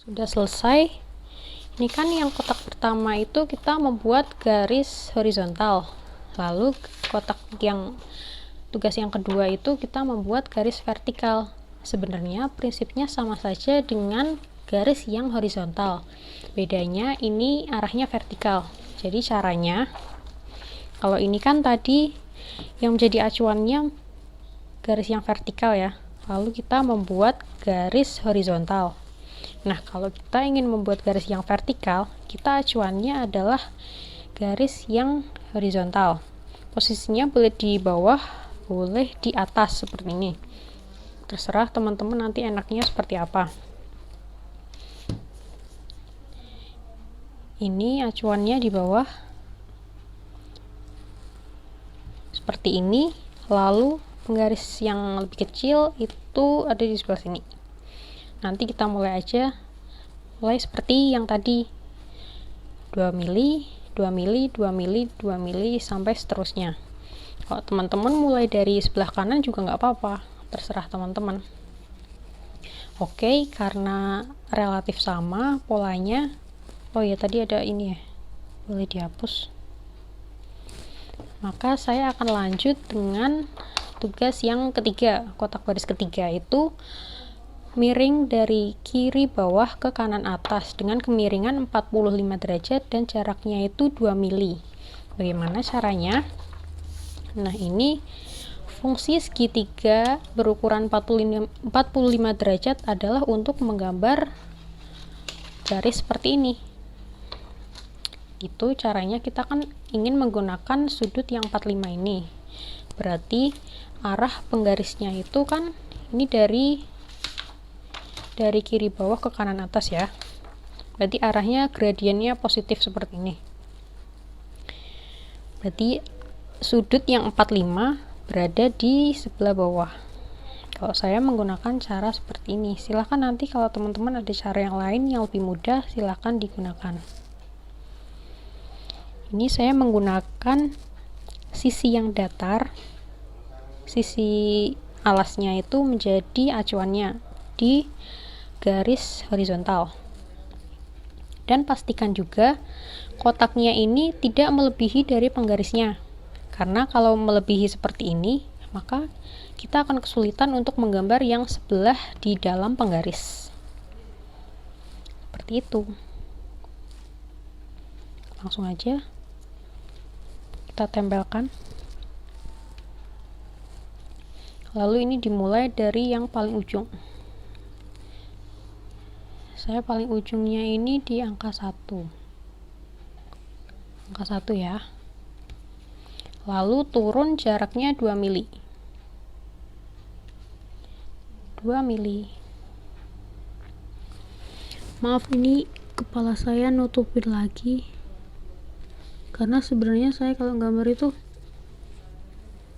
Sudah selesai. Ini kan yang kotak pertama itu kita membuat garis horizontal, lalu tugas yang kedua itu kita membuat garis vertikal. Sebenarnya prinsipnya sama saja dengan garis yang horizontal, bedanya ini arahnya vertikal. Jadi caranya, kalau ini kan tadi yang menjadi acuannya garis yang vertikal ya, lalu kita membuat garis horizontal. Nah, kalau kita ingin membuat garis yang vertikal, kita acuannya adalah garis yang horizontal. Posisinya boleh di bawah, boleh di atas seperti ini. Terserah teman-teman nanti enaknya seperti apa. Ini acuannya di bawah. Seperti ini. Lalu penggaris yang lebih kecil itu ada di sebelah sini. Nanti kita mulai seperti yang tadi, 2 mili, 2 mili, 2 mili, 2 mili, sampai seterusnya. Kalau teman-teman mulai dari sebelah kanan juga nggak apa-apa, terserah teman-teman. Oke, karena relatif sama polanya. Oh ya, tadi ada ini ya, boleh dihapus. Maka saya akan lanjut dengan tugas yang ketiga, kotak baris ketiga itu miring dari kiri bawah ke kanan atas dengan kemiringan 45 derajat dan jaraknya itu 2 mili. Bagaimana caranya? Nah, ini fungsi segitiga berukuran 45 derajat adalah untuk menggambar garis seperti ini. Itu caranya, kita kan ingin menggunakan sudut yang 45 ini. Berarti arah penggarisnya itu kan ini dari kiri bawah ke kanan atas ya. Berarti arahnya gradiennya positif seperti ini. Berarti sudut yang 45 berada di sebelah bawah. Kalau saya menggunakan cara seperti ini, silahkan nanti kalau teman-teman ada cara yang lain yang lebih mudah, silahkan digunakan. Ini saya menggunakan sisi yang datar, sisi alasnya itu menjadi acuannya di garis horizontal. Dan pastikan juga kotaknya ini tidak melebihi dari penggarisnya, karena kalau melebihi seperti ini, maka kita akan kesulitan untuk menggambar yang sebelah di dalam penggaris. Seperti itu. Langsung aja kita tempelkan. Lalu ini dimulai dari yang paling ujung. Saya paling ujungnya ini di angka 1. Angka 1 ya. Lalu turun jaraknya 2 mili. 2 mili. Maaf, ini kepala saya nutupin lagi. Karena sebenarnya saya kalau gambar itu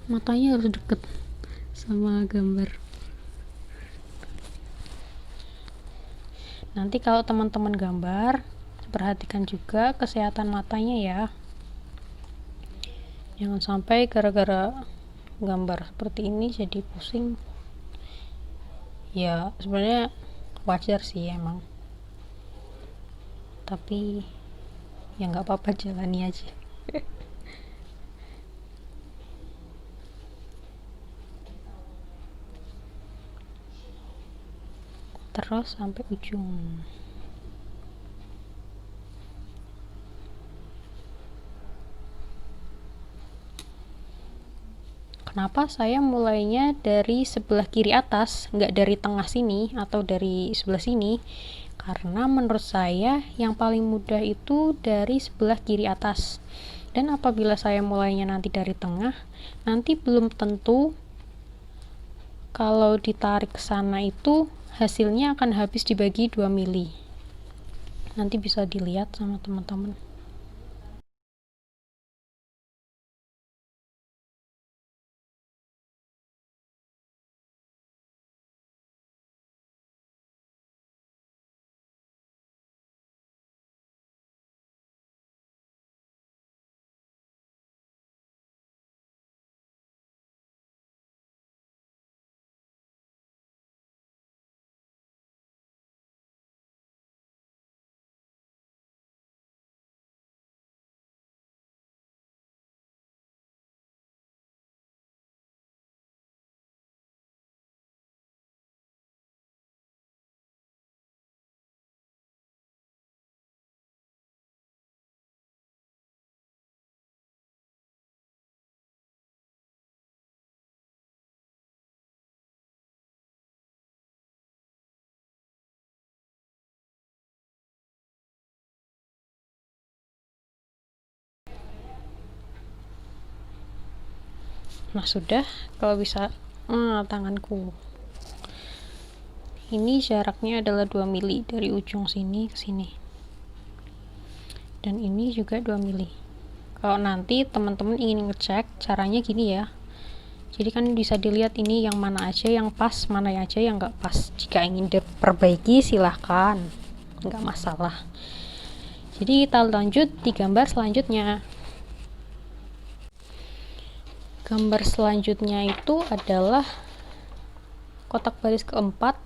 matanya harus deket sama gambar. Nanti kalau teman-teman gambar, perhatikan juga kesehatan matanya ya. Jangan sampai gara-gara gambar seperti ini jadi pusing. Ya, sebenarnya wajar sih emang. Tapi ya nggak apa-apa, jalani aja. Terus sampai ujung. Kenapa saya mulainya dari sebelah kiri atas, nggak dari tengah sini atau dari sebelah sini? Karena menurut saya yang paling mudah itu dari sebelah kiri atas. Dan apabila saya mulainya nanti dari tengah, nanti belum tentu kalau ditarik ke sana itu hasilnya akan habis dibagi 2 mili. Nanti bisa dilihat sama teman-teman. Nah, sudah. Kalau bisa tanganku. Ini jaraknya adalah 2 mili dari ujung sini ke sini. Dan ini juga 2 mili. Kalau nanti teman-teman ingin ngecek, caranya gini ya. Jadi kan bisa dilihat ini yang mana aja yang pas, mana aja yang nggak pas. Jika ingin diperbaiki silahkan, nggak masalah. Jadi kita lanjut di gambar selanjutnya. Gambar selanjutnya itu adalah kotak baris keempat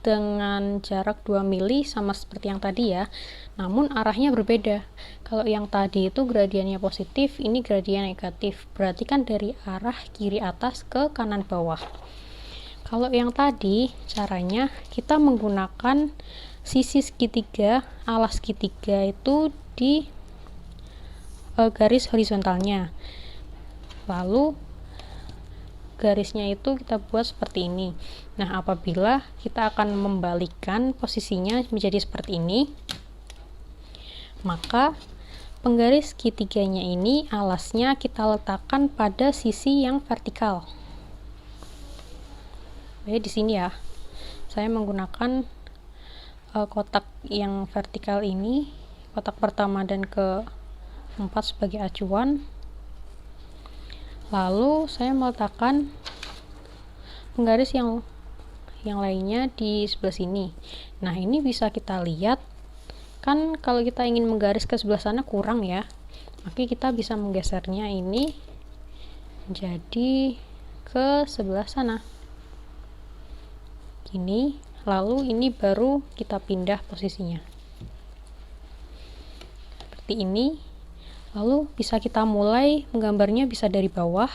dengan jarak 2 mili sama seperti yang tadi ya, namun arahnya berbeda. Kalau yang tadi itu gradiennya positif, ini gradien negatif, berarti kan dari arah kiri atas ke kanan bawah. Kalau yang tadi caranya kita menggunakan sisi segitiga, alas segitiga itu di garis horizontalnya, lalu garisnya itu kita buat seperti ini. Nah, apabila kita akan membalikkan posisinya menjadi seperti ini, maka penggaris segitiganya ini alasnya kita letakkan pada sisi yang vertikal. Di sini ya, saya menggunakan kotak yang vertikal ini, kotak pertama dan keempat sebagai acuan. Lalu saya meletakkan penggaris yang lainnya di sebelah sini. Nah, ini bisa kita lihat kan, kalau kita ingin menggaris ke sebelah sana kurang ya, maka kita bisa menggesernya ini jadi ke sebelah sana gini, lalu ini baru kita pindah posisinya seperti ini. Lalu bisa kita mulai menggambarnya, bisa dari bawah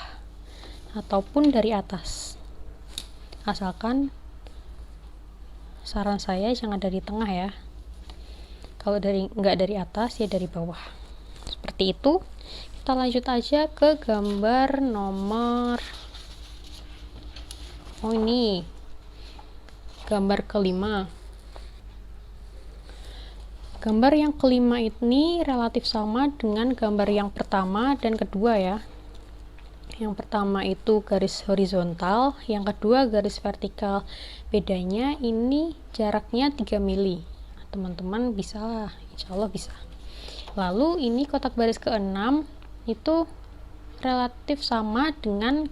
ataupun dari atas, asalkan saran saya jangan dari tengah ya. Kalau nggak dari atas ya dari bawah, seperti itu. Kita lanjut aja ke gambar nomor ini gambar kelima. Gambar yang kelima ini relatif sama dengan gambar yang pertama dan kedua ya. Yang pertama itu garis horizontal, yang kedua garis vertikal. Bedanya ini jaraknya 3 mili. Teman-teman bisa, insya Allah bisa. Lalu ini kotak baris ke-6 itu relatif sama dengan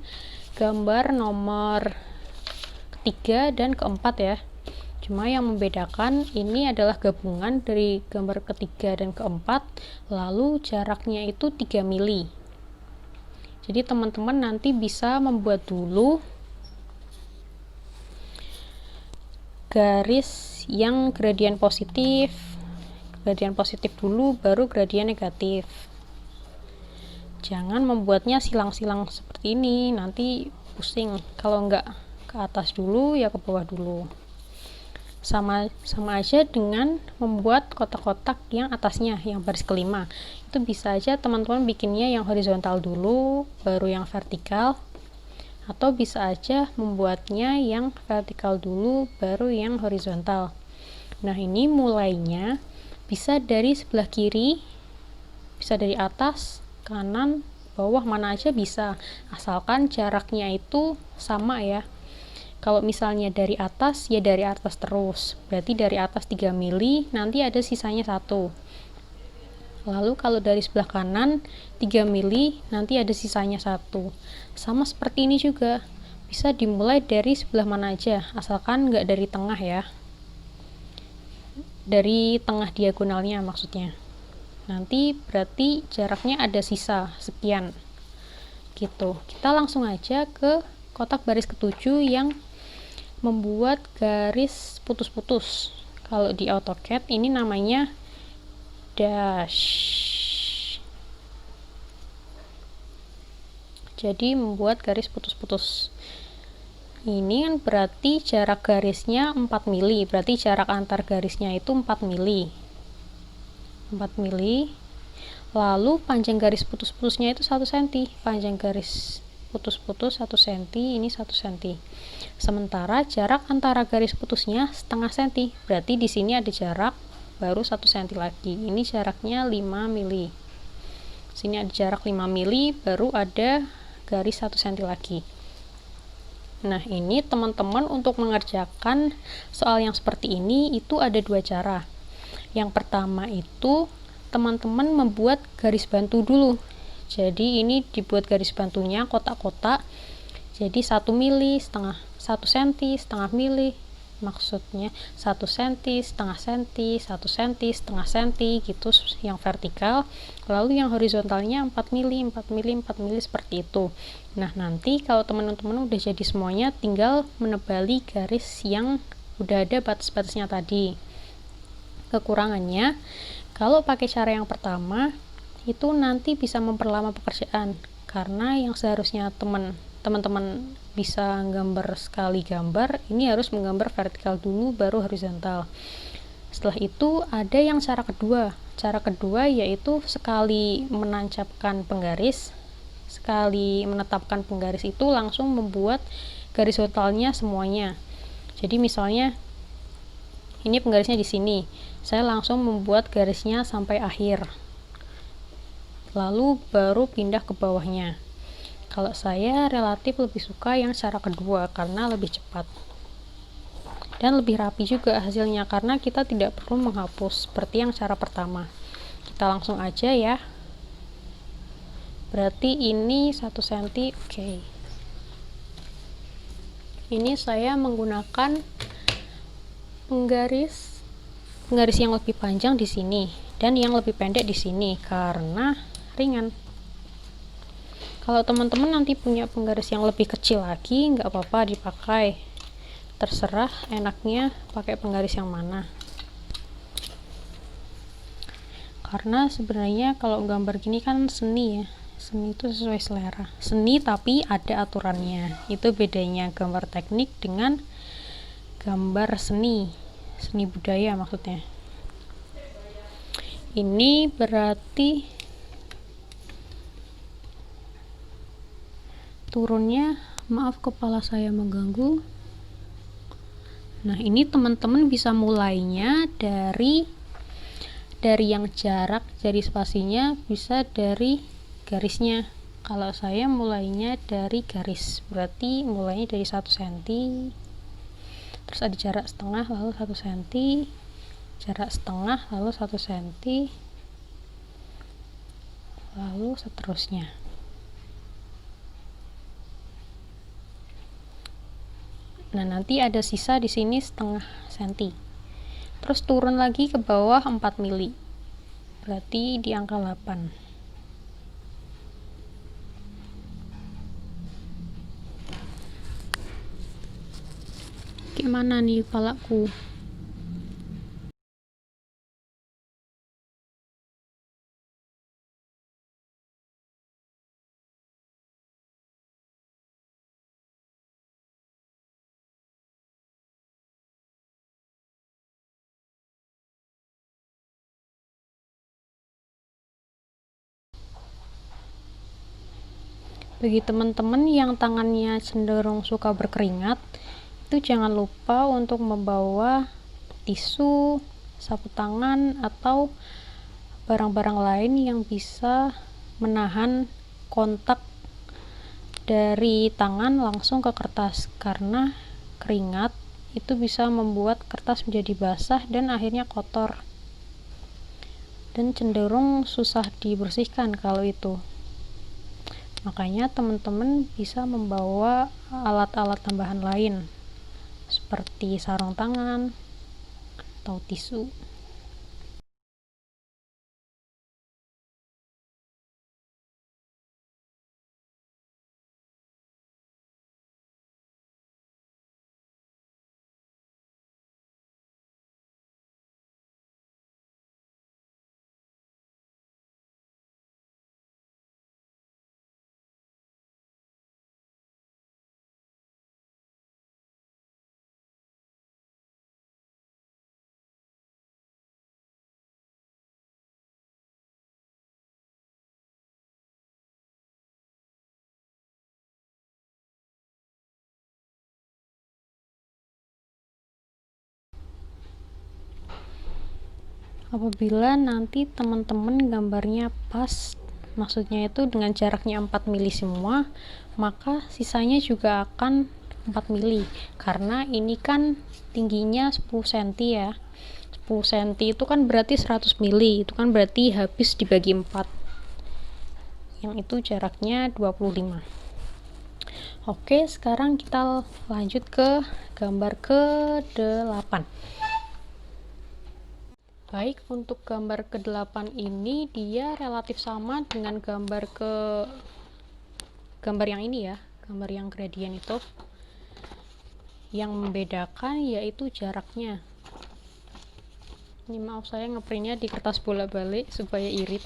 gambar nomor ketiga dan keempat ya. Cuma yang membedakan ini adalah gabungan dari gambar ketiga dan keempat, lalu jaraknya itu 3 mili. Jadi teman-teman nanti bisa membuat dulu garis yang gradien positif dulu, baru gradien negatif. Jangan membuatnya silang-silang seperti ini, nanti pusing. Kalau enggak ke atas dulu ya ke bawah dulu. Sama aja dengan membuat kotak-kotak yang atasnya, yang baris kelima. Itu bisa aja teman-teman bikinnya yang horizontal dulu, baru yang vertikal, atau bisa aja membuatnya yang vertikal dulu, baru yang horizontal. Nah, ini mulainya bisa dari sebelah kiri, bisa dari atas, kanan, bawah, mana aja bisa, asalkan jaraknya itu sama ya. Kalau misalnya dari atas, ya dari atas terus, berarti dari atas 3 mili, nanti ada sisanya 1. Lalu kalau dari sebelah kanan 3 mili, nanti ada sisanya 1. Sama seperti ini juga, bisa dimulai dari sebelah mana aja, asalkan nggak dari tengah ya, dari tengah diagonalnya maksudnya. Nanti berarti jaraknya ada sisa sekian gitu. Kita langsung aja ke kotak baris ke-7 yang membuat garis putus-putus. Kalau di AutoCAD ini namanya dash. Jadi membuat garis putus-putus. Ini kan berarti jarak garisnya 4 mili, berarti jarak antar garisnya itu 4 mili. 4 mili. Lalu panjang garis putus-putusnya itu 1 cm. Panjang garis putus-putus 1 cm, ini 1 cm. Sementara jarak antara garis putusnya setengah cm. Berarti di sini ada jarak baru 1 cm lagi. Ini jaraknya 5 mili. Sini ada jarak 5 mili, baru ada garis 1 cm lagi. Nah, ini teman-teman untuk mengerjakan soal yang seperti ini itu ada 2 cara. Yang pertama itu teman-teman membuat garis bantu dulu. Jadi ini dibuat garis bantunya kotak-kotak. Jadi 1 mili, setengah 1 cm, setengah mili, maksudnya 1 cm, setengah cm, 1 cm, setengah cm gitu yang vertikal. Lalu yang horizontalnya 4 mili, 4 mili, 4 mili seperti itu. Nah, nanti kalau teman-teman udah jadi semuanya, tinggal menebali garis yang udah ada batas-batasnya tadi. Kekurangannya, kalau pakai cara yang pertama, itu nanti bisa memperlama pekerjaan. Karena yang seharusnya teman-teman bisa gambar sekali gambar, ini harus menggambar vertikal dulu baru horizontal. Setelah itu ada yang cara kedua yaitu sekali menancapkan penggaris, sekali menetapkan penggaris itu langsung membuat garis horizontalnya semuanya. Jadi misalnya ini penggarisnya di sini, saya langsung membuat garisnya sampai akhir, lalu baru pindah ke bawahnya. Kalau saya relatif lebih suka yang cara kedua karena lebih cepat dan lebih rapi juga hasilnya, karena kita tidak perlu menghapus seperti yang cara pertama. Kita langsung aja ya. Berarti ini 1 cm. Oke. Ini saya menggunakan penggaris yang lebih panjang di sini dan yang lebih pendek di sini karena ringan. Kalau teman-teman nanti punya penggaris yang lebih kecil lagi, nggak apa-apa dipakai, terserah enaknya pakai penggaris yang mana. Karena sebenarnya kalau gambar gini kan seni ya, seni itu sesuai selera, seni tapi ada aturannya. Itu bedanya gambar teknik dengan gambar seni budaya maksudnya. Ini berarti turunnya, maaf kepala saya mengganggu. Nah, ini teman-teman bisa mulainya dari yang jarak, jadi spasinya bisa dari garisnya. Kalau saya mulainya dari garis, berarti mulainya dari 1 cm, terus ada jarak setengah, lalu 1 cm, jarak setengah, lalu 1 cm, lalu seterusnya. Nah, nanti ada sisa di sini setengah cm. Terus turun lagi ke bawah 4 mili. Berarti di angka 8. Gimana nih kepalaku? Bagi teman-teman yang tangannya cenderung suka berkeringat, itu jangan lupa untuk membawa tisu, sapu tangan, atau barang-barang lain yang bisa menahan kontak dari tangan langsung ke kertas, karena keringat itu bisa membuat kertas menjadi basah dan akhirnya kotor dan cenderung susah dibersihkan kalau itu. Makanya teman-teman bisa membawa alat-alat tambahan lain seperti sarung tangan atau tisu. Apabila nanti teman-teman gambarnya pas maksudnya itu dengan jaraknya 4 mili semua, maka sisanya juga akan 4 mili, karena ini kan tingginya 10 cm ya. 10 cm itu kan berarti 100 mili, itu kan berarti habis dibagi 4, yang itu jaraknya 25. Oke, sekarang kita lanjut ke gambar ke-8. Baik, untuk gambar ke-8 ini dia relatif sama dengan gambar yang ini ya, gambar yang gradient itu. Yang membedakan yaitu jaraknya. Ini maaf, saya ngeprintnya di kertas bolak-balik supaya irit,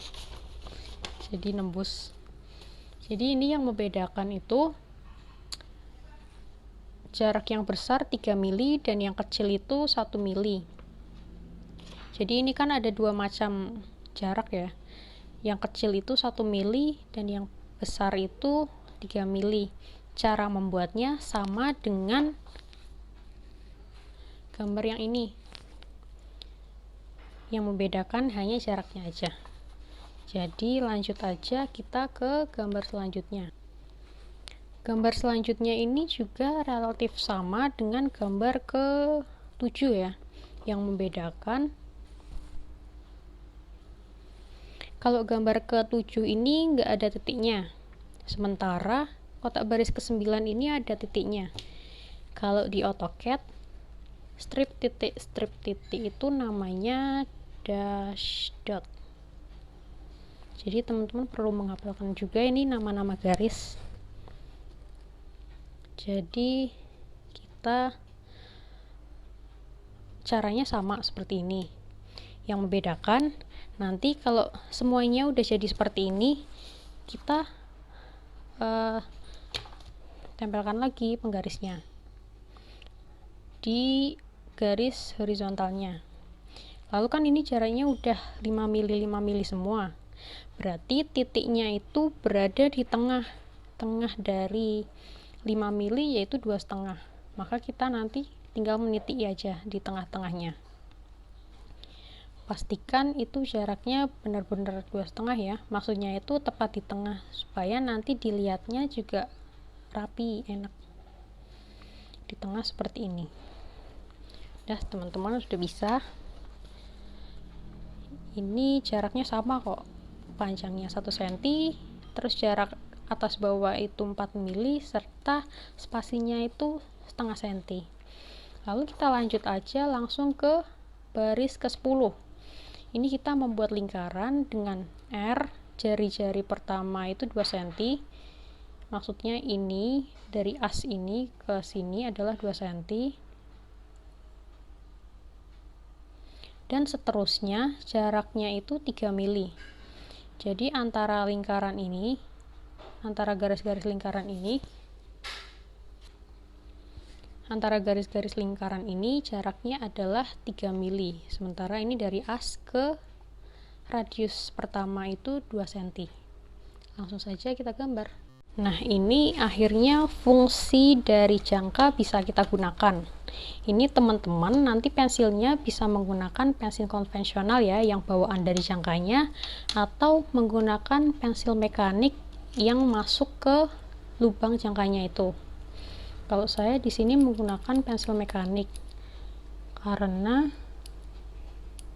jadi nembus. Jadi ini yang membedakan itu jarak yang besar 3 mili dan yang kecil itu 1 mili. Jadi ini kan ada dua macam jarak ya. Yang kecil itu 1 mili dan yang besar itu 3 mili. Cara membuatnya sama dengan gambar yang ini. Yang membedakan hanya jaraknya aja. Jadi lanjut aja kita ke gambar selanjutnya. Gambar selanjutnya ini juga relatif sama dengan gambar ke-7 ya. Yang membedakan, kalau gambar ke-7 ini nggak ada titiknya, sementara kotak baris ke-9 ini ada titiknya. Kalau di AutoCAD, strip titik itu namanya dash dot. Jadi teman-teman perlu menghafalkan juga ini nama-nama garis. Jadi kita caranya sama seperti ini. Yang membedakan, nanti kalau semuanya udah jadi seperti ini, kita tempelkan lagi penggarisnya di garis horizontalnya. Lalu kan ini jaraknya udah 5 mili semua, berarti titiknya itu berada di tengah dari 5 mili, yaitu 2,5. Maka kita nanti tinggal menitiki aja di tengah-tengahnya. Pastikan itu jaraknya benar-benar 2,5 ya, maksudnya itu tepat di tengah, supaya nanti dilihatnya juga rapi, enak. Di tengah seperti ini. Udah, teman-teman sudah bisa. Ini jaraknya sama kok, panjangnya 1 cm, terus jarak atas bawah itu 4 mili, serta spasinya itu setengah cm. Lalu kita lanjut aja langsung ke baris ke-10. Ini kita membuat lingkaran dengan R, jari-jari pertama itu 2 cm, maksudnya ini dari as ini ke sini adalah 2 cm, dan seterusnya jaraknya itu 3 mili. Jadi antara lingkaran ini, antara garis-garis lingkaran ini, jaraknya adalah 3 mili. Sementara ini dari as ke radius pertama itu 2 cm. Langsung saja kita gambar. Nah, ini akhirnya fungsi dari jangka bisa kita gunakan. Ini teman-teman nanti pensilnya bisa menggunakan pensil konvensional ya, yang bawaan dari jangkanya, atau menggunakan pensil mekanik yang masuk ke lubang jangkanya itu. Kalau saya di sini menggunakan pensil mekanik karena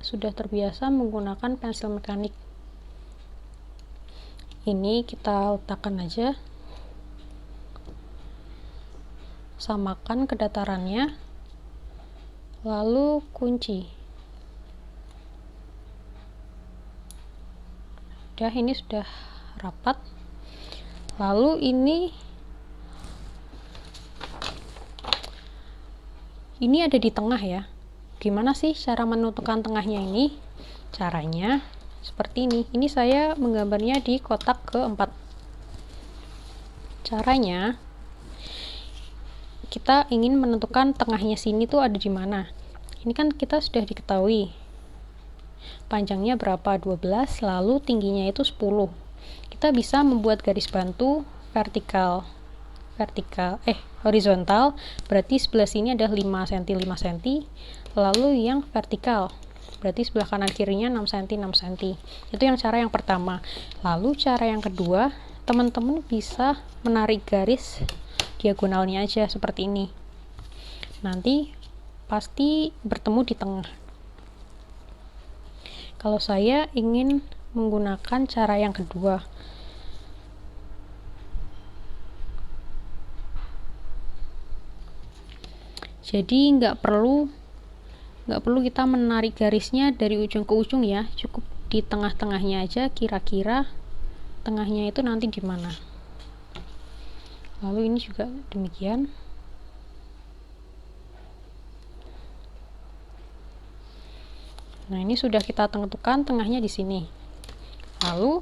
sudah terbiasa menggunakan pensil mekanik. Ini kita letakkan aja, samakan kedatarannya, lalu kunci. Udah, ini sudah rapat. Lalu ini ada di tengah ya. Gimana sih cara menentukan tengahnya ini? Caranya seperti ini. Ini saya menggambarnya di kotak keempat. Caranya, kita ingin menentukan tengahnya sini tuh ada di mana. Ini kan kita sudah diketahui panjangnya berapa, 12, lalu tingginya itu 10. Kita bisa membuat garis bantu horizontal, berarti sebelah sini ada 5 cm, lalu yang vertikal berarti sebelah kanan kirinya 6 cm 6 cm. Itu yang cara yang pertama. Lalu cara yang kedua, teman-teman bisa menarik garis diagonalnya aja seperti ini. Nanti pasti bertemu di tengah. Kalau saya ingin menggunakan cara yang kedua, jadi nggak perlu kita menarik garisnya dari ujung ke ujung ya, cukup di tengah-tengahnya aja, kira-kira tengahnya itu nanti di mana. Lalu ini juga demikian. Nah, ini sudah kita tentukan tengahnya di sini. Lalu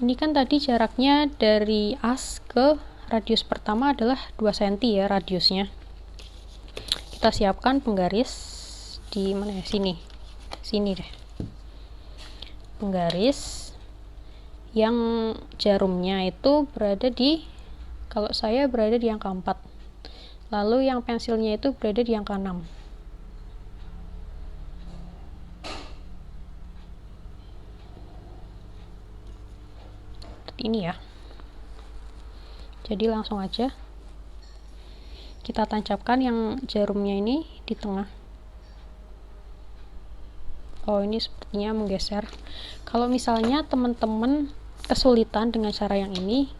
ini kan tadi jaraknya dari as ke radius pertama adalah 2 cm ya radiusnya. Kita siapkan penggaris di mana ya? Sini deh. Penggaris yang jarumnya itu berada di, kalau saya berada di angka 4. Lalu yang pensilnya itu berada di angka 6. Ini ya. Jadi langsung aja kita tancapkan yang jarumnya ini di tengah. Oh, ini sepertinya menggeser. Kalau misalnya teman-teman kesulitan dengan cara yang ini,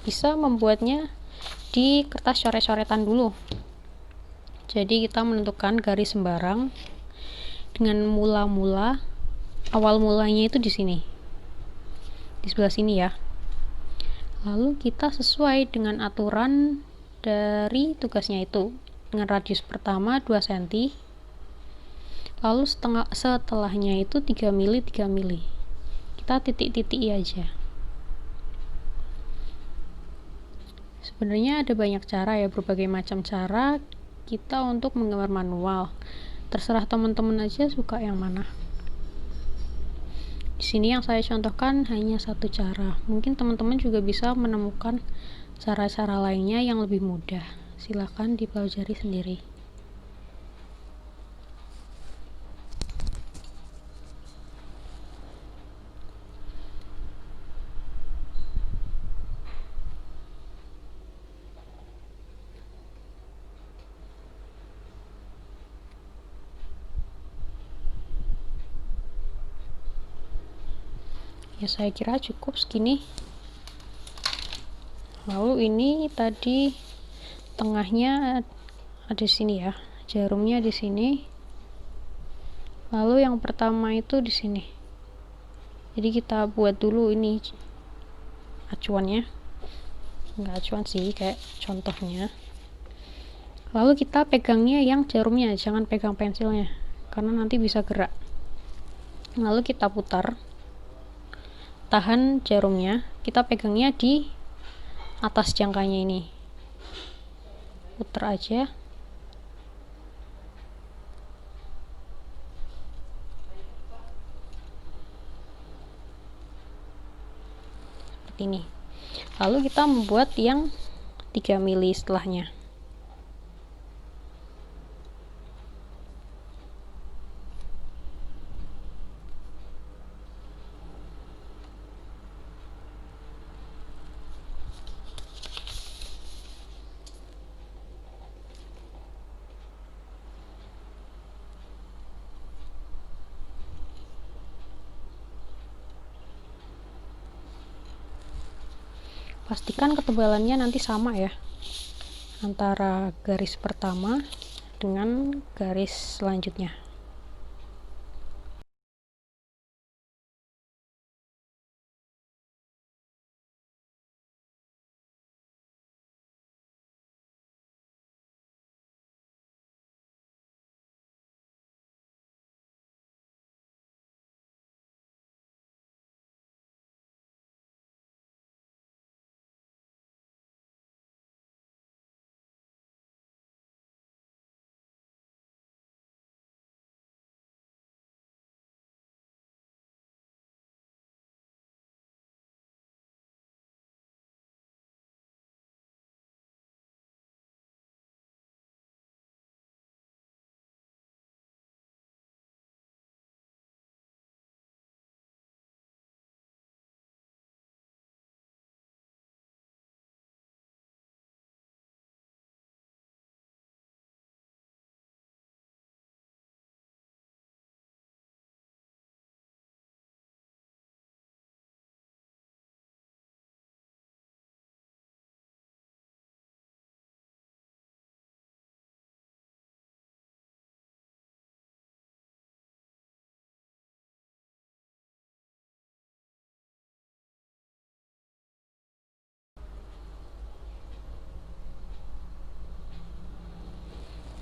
bisa membuatnya di kertas coret-coretan dulu. Jadi kita menentukan garis sembarang dengan mula-mula, awal mulanya itu di sini, di sebelah sini ya. Lalu kita sesuai dengan aturan dari tugasnya itu, dengan radius pertama 2 cm, lalu setelahnya itu 3 mili 3 mili. Kita titik-titik aja. Sebenarnya ada banyak cara ya, berbagai macam cara kita untuk menggambar manual. Terserah teman-teman aja suka yang mana. Di sini yang saya contohkan hanya satu cara. Mungkin teman-teman juga bisa menemukan cara-cara lainnya yang lebih mudah. Silakan dipelajari sendiri. Ya, saya kira cukup segini. Lalu ini tadi tengahnya ada di sini ya, jarumnya di sini. Lalu yang pertama itu di sini. Jadi kita buat dulu ini acuannya, nggak acuan sih, kayak contohnya. Lalu kita pegangnya yang jarumnya, jangan pegang pensilnya karena nanti bisa gerak. Lalu kita putar, tahan jarumnya, kita pegangnya di atas jangkanya ini, putar aja. Seperti ini. Lalu kita membuat yang 3 mili setelahnya. Pastikan ketebalannya nanti sama ya, antara garis pertama dengan garis selanjutnya.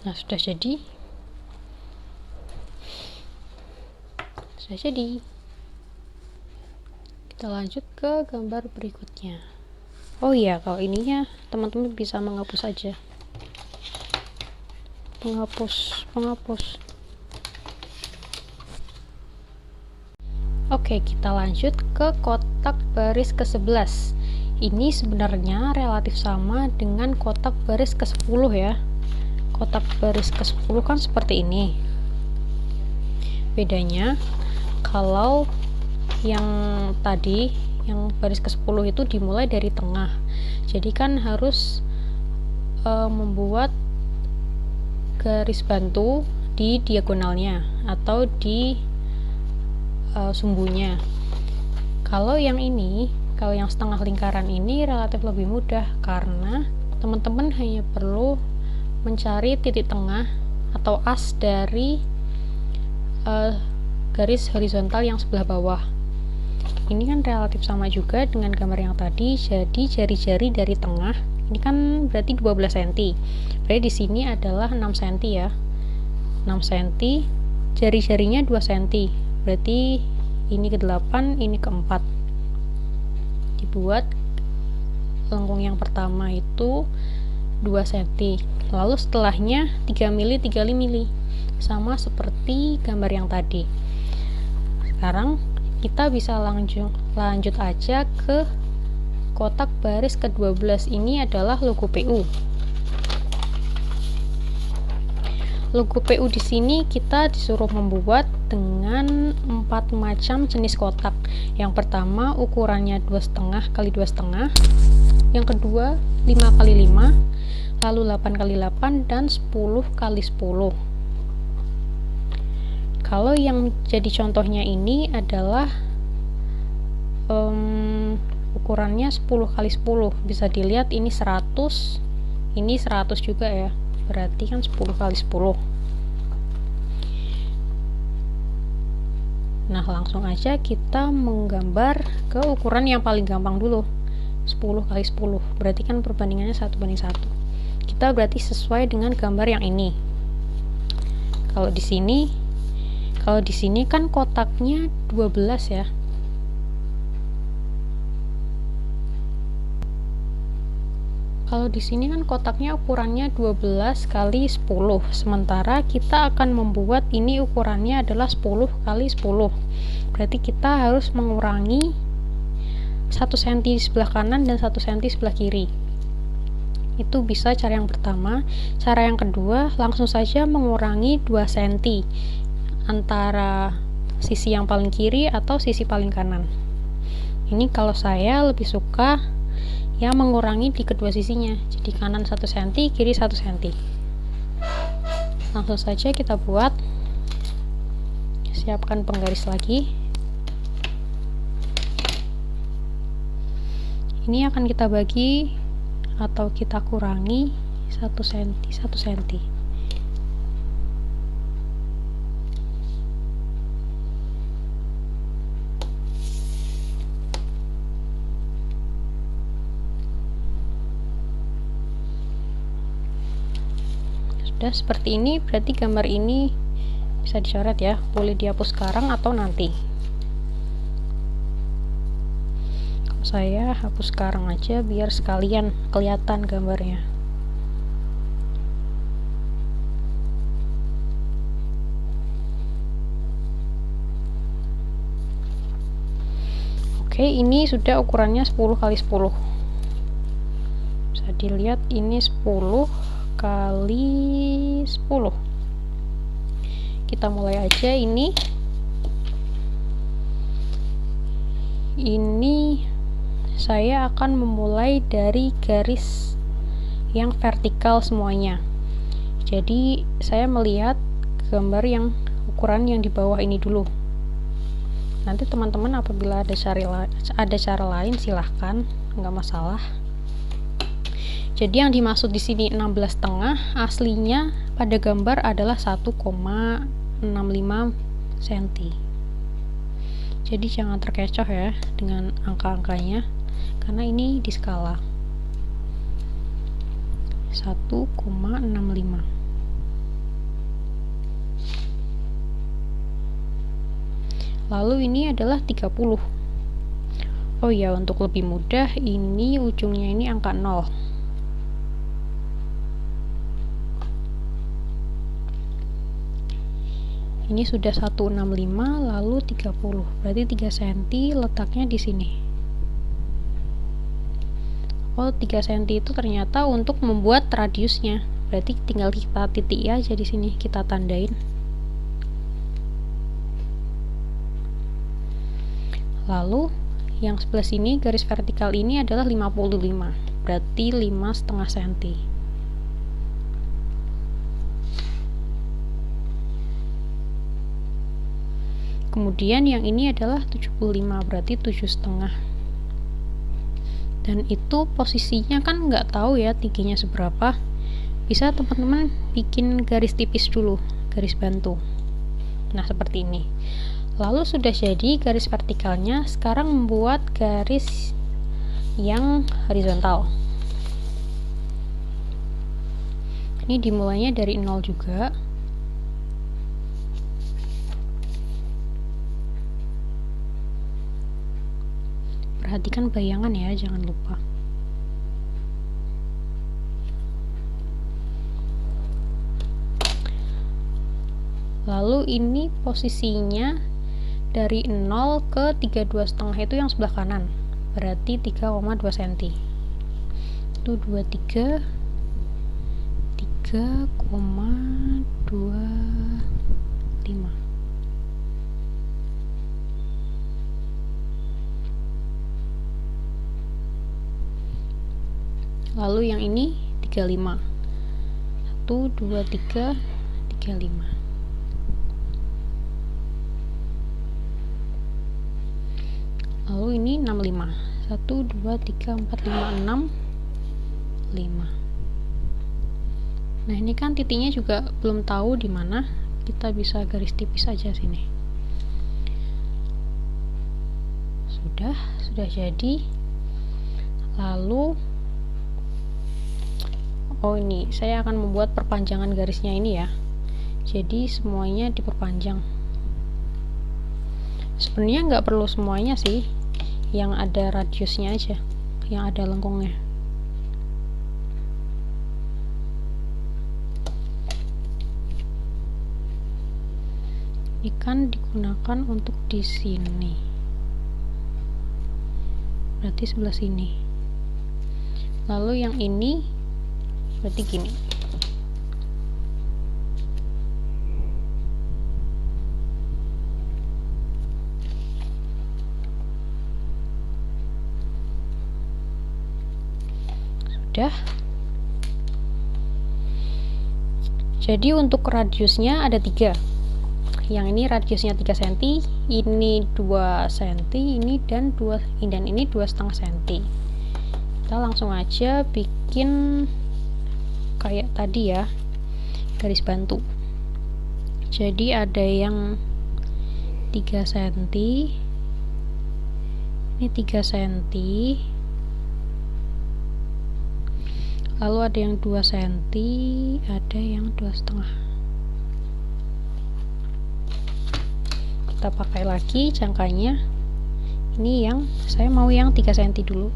Nah, sudah jadi. Kita lanjut ke gambar berikutnya. Oh iya, kalau ininya teman-teman bisa menghapus saja. Penghapus. Oke, kita lanjut ke kotak baris ke-11. Ini sebenarnya relatif sama dengan kotak baris ke-10 ya. Kotak baris ke-10 kan seperti ini. Bedanya, kalau yang tadi, yang baris ke-10 itu dimulai dari tengah. Jadi kan harus membuat garis bantu di diagonalnya atau di sumbunya. Kalau yang setengah lingkaran ini relatif lebih mudah karena teman-teman hanya perlu mencari titik tengah atau as dari garis horizontal yang sebelah bawah. Ini kan relatif sama juga dengan gambar yang tadi, jadi jari-jari dari tengah ini kan berarti 12 cm. Berarti di sini adalah 6 cm ya. 6 cm, jari-jarinya 2 cm. Berarti ini ke-8, ini ke-4. Dibuat lengkung yang pertama itu 2 cm. Lalu setelahnya 3 mili, 3 mili. Sama seperti gambar yang tadi. Sekarang kita bisa lanjut aja ke kotak baris ke-12. Ini adalah logo PU. Logo PU di sini kita disuruh membuat dengan 4 macam jenis kotak. Yang pertama ukurannya 2,5 x 2,5. Yang kedua 5 x 5, lalu 8 x 8 dan 10 x 10. Kalau yang jadi contohnya ini adalah ukurannya 10 x 10. Bisa dilihat ini 100, ini 100 juga ya. Berarti kan 10 x 10. Nah, langsung aja kita menggambar ke ukuran yang paling gampang dulu. 10 x 10. Berarti kan perbandingannya 1:1. Kita berarti sesuai dengan gambar yang ini. Kalau di sini kan kotaknya 12 ya. Kalau di sini kan kotaknya ukurannya 12 x 10. Sementara kita akan membuat ini ukurannya adalah 10 x 10. Berarti kita harus mengurangi 1 cm di sebelah kanan dan 1 cm sebelah kiri. Itu bisa cara yang pertama. Cara yang kedua, langsung saja mengurangi 2 cm antara sisi yang paling kiri atau sisi paling kanan. Ini kalau saya lebih suka ya mengurangi di kedua sisinya, jadi kanan 1 cm, kiri 1 cm. Langsung saja kita buat. Siapkan penggaris lagi. Ini akan kita bagi atau kita kurangi 1 cm 1 cm. Sudah seperti ini, berarti gambar ini bisa dicoret ya. Boleh dihapus sekarang atau nanti. Kalau saya hapus sekarang aja biar sekalian kelihatan gambarnya. Oke, ini sudah ukurannya 10 x 10. Bisa dilihat ini 10 kali 10. Kita mulai aja ini saya akan memulai dari garis yang vertikal semuanya. Jadi saya melihat gambar yang ukuran yang di bawah ini dulu. Nanti teman-teman apabila ada cara lain silahkan, nggak masalah. Jadi yang dimaksud di sini 16,5 aslinya pada gambar adalah 1,65 cm. Jadi jangan terkecoh ya dengan angka-angkanya karena ini di skala 1,65. lalu ini adalah 30. Oh ya, untuk lebih mudah, ini ujungnya ini angka 0. Ini sudah 165, lalu 30. Berarti 3 cm letaknya di sini. Oh, 3 cm itu ternyata untuk membuat radiusnya. Berarti tinggal kita titik aja di sini, kita tandain. Lalu yang sebelah sini garis vertikal ini adalah 55. Berarti 5,5 cm. Kemudian yang ini adalah 75, berarti 7,5. Dan itu posisinya kan nggak tahu ya tingginya seberapa. Bisa teman-teman bikin garis tipis dulu, garis bantu. Nah, seperti ini. Lalu sudah jadi garis vertikalnya, sekarang membuat garis yang horizontal. Ini dimulainya dari 0 juga. Perhatikan bayangan ya, jangan lupa. Lalu ini posisinya dari 0 ke 32,5 itu yang sebelah kanan. Berarti 3,2 cm. Itu 23 3,25. Lalu yang ini 35. 1 2 3 35. Lalu ini 65. 1 2 3 4 5 6 5. Nah, ini kan titiknya juga belum tahu di mana. Kita bisa garis tipis aja sini. Sudah jadi. Lalu ini saya akan membuat perpanjangan garisnya ini ya. Jadi semuanya diperpanjang. Sebenarnya nggak perlu semuanya sih, yang ada radiusnya aja, yang ada lengkungnya. Ini kan digunakan untuk di sini, berarti sebelah sini. Lalu yang ini berarti gini. Sudah. Jadi untuk radiusnya ada 3. Yang ini radiusnya 3 cm, ini 2 cm, ini dan ini 2,5 cm. Kita langsung aja bikin kayak tadi ya, garis bantu. Jadi ada yang 3 cm, ini 3 cm, lalu ada yang 2 cm, ada yang 2,5. Kita pakai lagi jangkanya. Ini yang saya mau yang 3 cm dulu.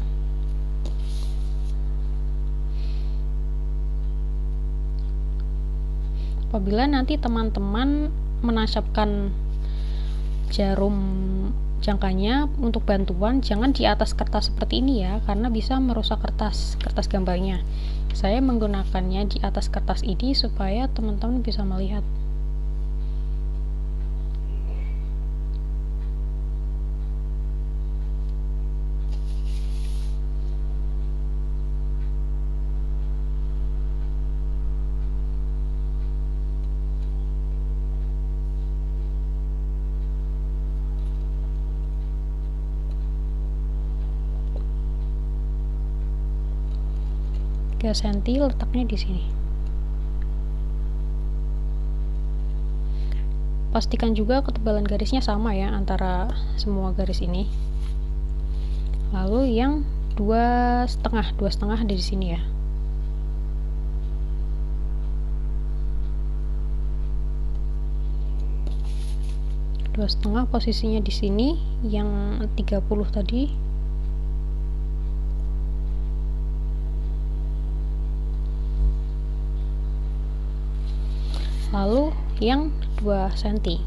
Apabila nanti teman-teman menancapkan jarum jangkanya untuk bantuan, jangan di atas kertas seperti ini ya, karena bisa merusak kertas gambarnya. Saya menggunakannya di atas kertas ini supaya teman-teman bisa melihat. cm letaknya di sini. Pastikan juga ketebalan garisnya sama ya antara semua garis ini. Lalu yang 2,5 di sini ya. 2,5 posisinya di sini, yang 30 tadi. Lalu yang 2 cm.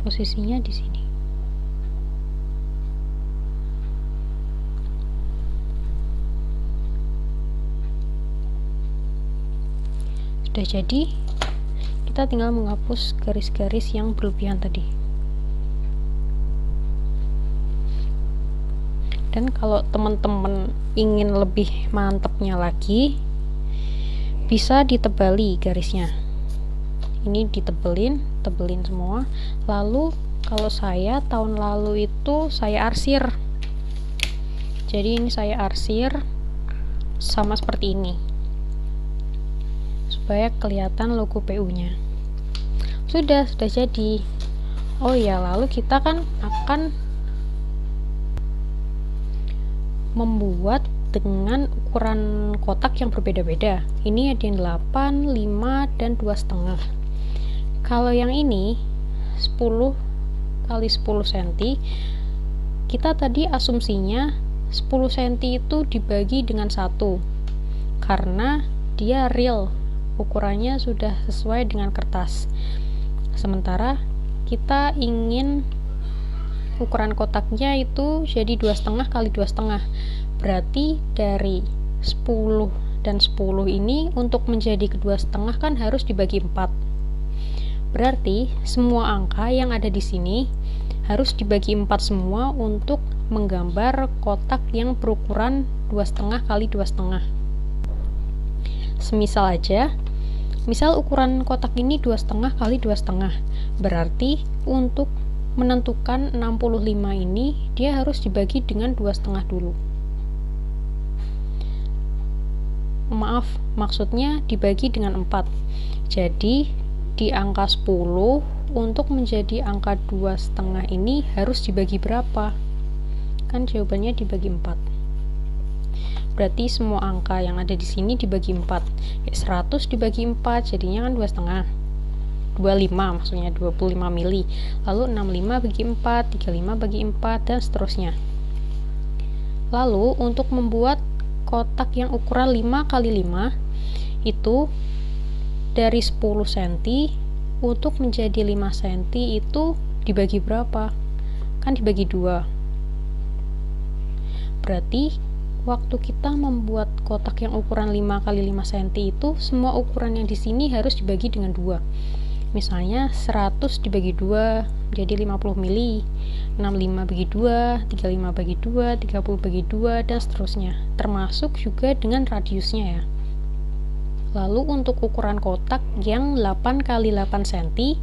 Posisinya di sini. Sudah jadi, kita tinggal menghapus garis-garis yang berlebihan tadi. Dan kalau teman-teman ingin lebih mantapnya lagi, bisa ditebali garisnya. Ini tebelin semua. Lalu kalau saya tahun lalu itu saya arsir. Jadi ini saya arsir sama seperti ini, supaya kelihatan logo PU-nya. Sudah jadi. Oh ya, lalu kita kan akan membuat dengan ukuran kotak yang berbeda-beda. Ini ada yang 8, 5, dan 2,5. Kalau yang ini 10 kali 10 cm, kita tadi asumsinya 10 cm itu dibagi dengan 1, karena dia real, ukurannya sudah sesuai dengan kertas. Sementara kita ingin ukuran kotaknya itu jadi 2,5 kali 2,5, berarti dari 10 dan 10 ini untuk menjadi kedua setengah kan harus dibagi 4. Berarti semua angka yang ada di sini harus dibagi 4 semua untuk menggambar kotak yang berukuran 2,5 kali 2,5. Semisal aja, misal ukuran kotak ini 2,5 kali 2,5, berarti untuk menentukan 65 ini dia harus dibagi dengan 2,5 dulu. Maaf, maksudnya dibagi dengan 4. Jadi di angka 10 untuk menjadi angka 2,5 ini harus dibagi berapa? Kan jawabannya dibagi 4. Berarti semua angka yang ada di sini dibagi 4. 100 dibagi 4 jadinya kan 2,5. 25 maksudnya 25 mili. Lalu 65 bagi 4, 35 bagi 4, dan seterusnya. Lalu untuk membuat kotak yang ukuran 5 kali 5 itu dari 10 cm untuk menjadi 5 cm itu dibagi berapa? Kan dibagi 2. Berarti waktu kita membuat kotak yang ukuran 5 kali 5 cm itu semua ukuran yang di sini harus dibagi dengan 2. Misalnya 100 dibagi 2 jadi 50 mili, 65 bagi 2, 35 bagi 2, 30 bagi 2, dan seterusnya. Termasuk juga dengan radiusnya ya. Lalu untuk ukuran kotak yang 8 kali 8 cm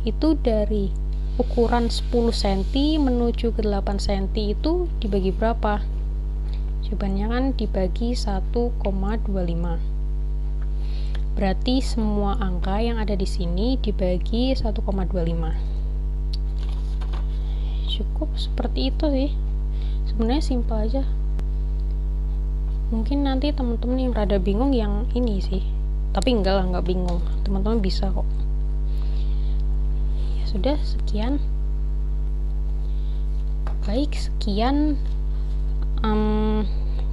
itu dari ukuran 10 cm menuju ke 8 cm itu dibagi berapa? Jawabannya kan dibagi 1,25. Berarti semua angka yang ada di sini dibagi 1,25. Cukup seperti itu sih. Sebenarnya simpel aja. Mungkin nanti teman-teman yang rada bingung yang ini sih, tapi enggak lah, enggak bingung, teman-teman bisa kok. Ya sudah, sekian. Baik, sekian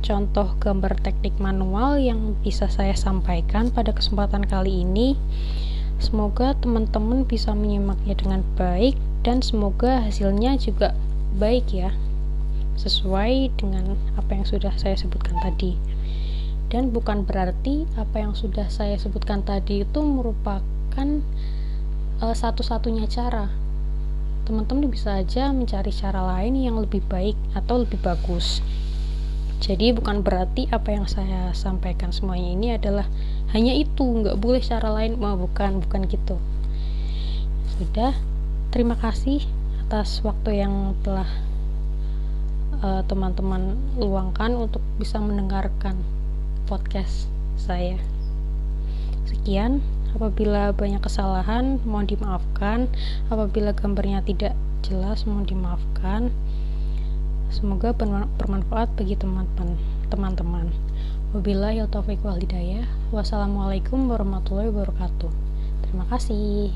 contoh gambar teknik manual yang bisa saya sampaikan pada kesempatan kali ini. Semoga teman-teman bisa menyimaknya dengan baik dan semoga hasilnya juga baik ya, sesuai dengan apa yang sudah saya sebutkan tadi. Dan bukan berarti apa yang sudah saya sebutkan tadi itu merupakan satu-satunya cara. Teman-teman bisa aja mencari cara lain yang lebih baik atau lebih bagus. Jadi bukan berarti apa yang saya sampaikan semuanya ini adalah hanya itu, nggak boleh cara lain. Bukan gitu. Sudah, terima kasih atas waktu yang telah teman-teman luangkan untuk bisa mendengarkan podcast saya. Sekian, apabila banyak kesalahan mohon dimaafkan, apabila gambarnya tidak jelas mohon dimaafkan. Semoga bermanfaat bagi teman-teman. Wabillahi taufiq wal hidayah. Wassalamualaikum warahmatullahi wabarakatuh. Terima kasih.